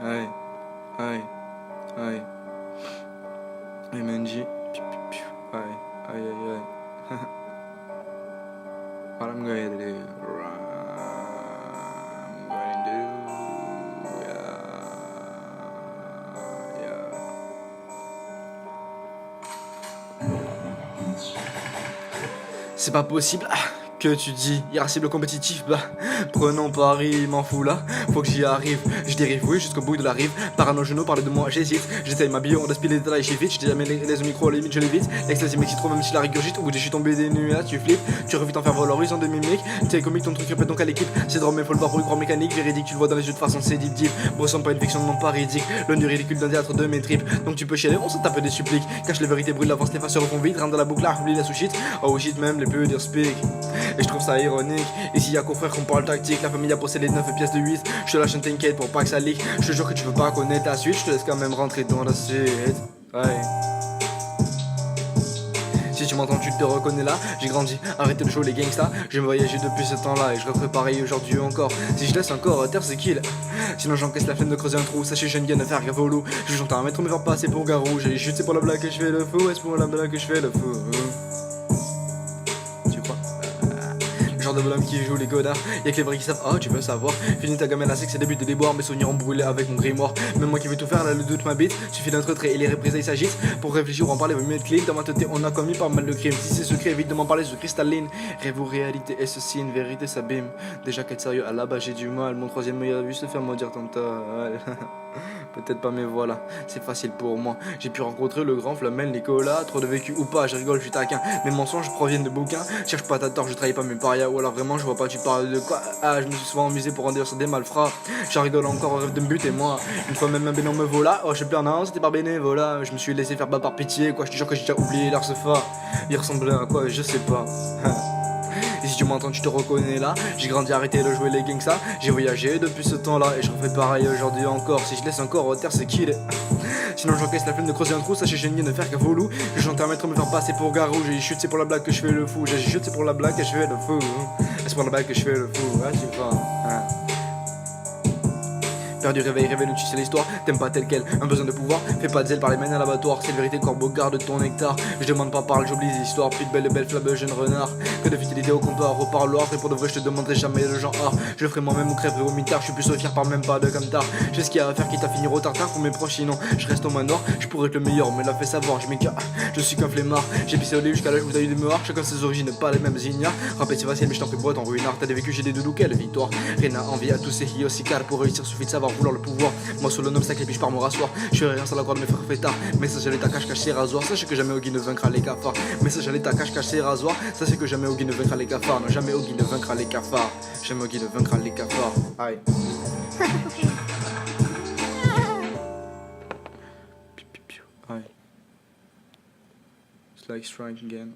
Aïe, aïe, aïe. MNG. Aïe, aïe, aïe, aïe. What I'm going to do. I'm going to do. Yeah. C'est pas possible. Que tu dis, irascible compétitif, bah prenons Paris, m'en fous là, faut que j'y arrive, je dérive, oui, jusqu'au bout de la rive, parano genoux, parler de moi, j'hésite, j'essaye ma bio, on respire les détails, j'y vite, je dis jamais les micros, les limites, je l'évite, l'extase mec, trop même si je la régurgite, au bout de je suis tombé des nuages, tu flippes, tu revis t'en faire voir l'horizon de mimique, t'es comique, ton truc répète donc à l'équipe, c'est drôle mais faut le voir pour le grand mécanique, véridique, tu le vois dans les yeux de façon c'est deep, ressemble pas une fiction non paridique, le nu ridicule d'un théâtre de mes tripes, donc tu peux chialer, on s'en tape des suppliques, cache les vérités, brûle l'avance, les faceurs font vite, rentre dans la boucle, oublie la sous-shit, oh shit même, les peu dire speak. Et je trouve ça ironique. Ici y'a qu'au frère qu'on parle tactique. La famille a possèdé 9 pièces de 8. Je te lâche un t'inquiète pour pas que ça leak. Je te jure que tu veux pas connaître la suite. Je te laisse quand même rentrer dans la suite. Ouais. Si tu m'entends, tu te reconnais là. J'ai grandi, arrêtez de jouer les gangsters. J'ai voyagé depuis ce temps-là et je referai pareil aujourd'hui encore. Si je laisse encore terre, c'est kill. Sinon j'encaisse la flemme de creuser un trou. Sachez, je ne viens de faire gaffe au loup. Je j'entends un maître me faire passer pour garou. J'ai chute, c'est pour la blague que je fais le fou. Est-ce pour la blague que je fais le fou? Genre de bonhomme qui joue les connards, y'a que les vrais qui savent, oh tu veux savoir. Fini ta gamelle à sec, c'est début de déboire, mes souvenirs ont brûlé avec mon grimoire. Même moi qui veux tout faire, là le doute m'habite. Suffit d'un retrait et les représailles s'agitent. Pour réfléchir, en parler, vaut mieux être clean. Dans ma tête, on a commis pas mal de crimes. Si c'est secret, évite de m'en parler, je cristalline. Rêve ou réalité, est ceci une vérité, s'abîme. Déjà qu'être sérieux à la base, j'ai du mal. Mon troisième œil a vu se faire maudire tant Peut-être pas, mais voilà, c'est facile pour moi. J'ai pu rencontrer le grand Flamel Nicolas. Trop de vécu ou pas, je rigole, je suis taquin. Mes mensonges proviennent de bouquins. Cherche pas ta tort, je trahis pas mes parias. Ou alors vraiment, je vois pas, tu parles de quoi. Ah, je me suis souvent amusé pour en dire sur des malfrats. J'en rigole encore au rêve de me buter, moi. Une fois même un bénon me vola. Oh, je sais plus, non, c'était par bénévolat. Je me suis laissé faire bas par pitié, quoi. Je te jure que j'ai déjà oublié l'Arcefa. Il ressemblait à quoi, je sais pas. Et si tu m'entends, tu te reconnais là. J'ai grandi, arrêté de jouer les gangsters. J'ai voyagé depuis ce temps là et je refais pareil aujourd'hui encore. Si je laisse encore terre, c'est qu'il est. Sinon j'encaisse la flemme de creuser un trou. Sachez, j'ai une de faire qu'à vos loups. Je chante un maître me faire passer pour garou. J'ai chute, c'est pour la blague que je fais le fou. J'ai chute, c'est pour la blague que je fais le fou. C'est pour la blague que je fais le fou. Ah, tu vois. Perdu, réveil, réveille, tu sais l'histoire. T'aimes pas tel quel, un besoin de pouvoir. Fais pas de zèle par les mains à l'abattoir. C'est la vérité, corbeau, garde ton nectar. Je demande pas, parle, j'oublie les histoires. Plus de belle flamme, jeune renard. Que de fidélité au comptoir, au parloir. Et pour de vrai, je te demanderai jamais le genre. Je le ferai moi-même ou crèverai au mitard. Je suis plus fier par même pas de comme tard. J'ai ce qu'il y a à faire, quitte à finir au tartare pour mes proches. Sinon, je reste au manoir. Je pourrais être le meilleur, on me l'a fait savoir. Je m'écarte, je suis qu'un flemmard. J'ai pissé au lit jusqu'à l'âge où t'as eu des mémoires. Chacun ses origines, pas les mêmes ignares. Rappel, c'est facile, mais je t'en prie, boîte en ruinard. T'as des vécus, j'ai des doudous, quelle victoire. Rien à envie à tous ces hiosicars. Pour réussir, suffit de savoir vouloir le pouvoir. Moi sous le nom sacrifice par mon rassoir. Je ferai rien sans la croix de mes frères fêtards. Message à l'état cache ses rasoirs. Sachez que jamais Ogi ne vaincra les cafards. Message à l'état cache ses rasoirs. Sachez que jamais Ogi ne vaincra les cafards. Non, jamais Ogi ne vaincra les cafards. Jamais Ogi ne vaincra les cafards. Aïe. Aïe. It's like strike again.